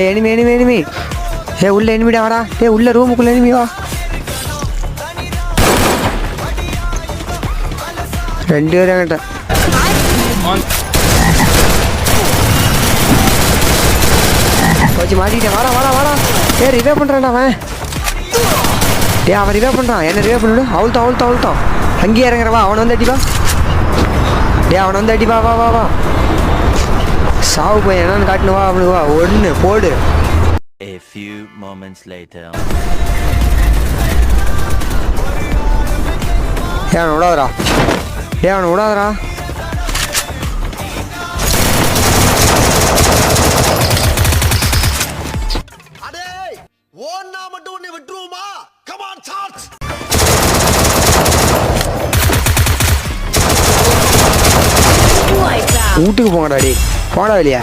Enemy உள்ள எனிமிடா வாடா. உள்ள ரூமுக்குள்ள எனிமி வா. 2 பேரும் என்கிட்ட வச்சு மாட்டிக்கிட்டேன். வாடா. ரிவே பண்ணுறான்டா அவன். அவன் ரிவே பண்ணுறான். என்ன ரிவே பண்ணிவிடு. அவுழ்த்தான். அங்கேயே இறங்குறவா. அவனை வந்து அடிப்பா. அவனை வந்து அடிப்பா. வா சாவு போய் என்னன்னு காட்டுனு வா. அவனுக்கு வா. 1 போடு. A few moments later. அவனை விடாதரா. வீட்டுக்கு போங்கடா. போடா வெளியே.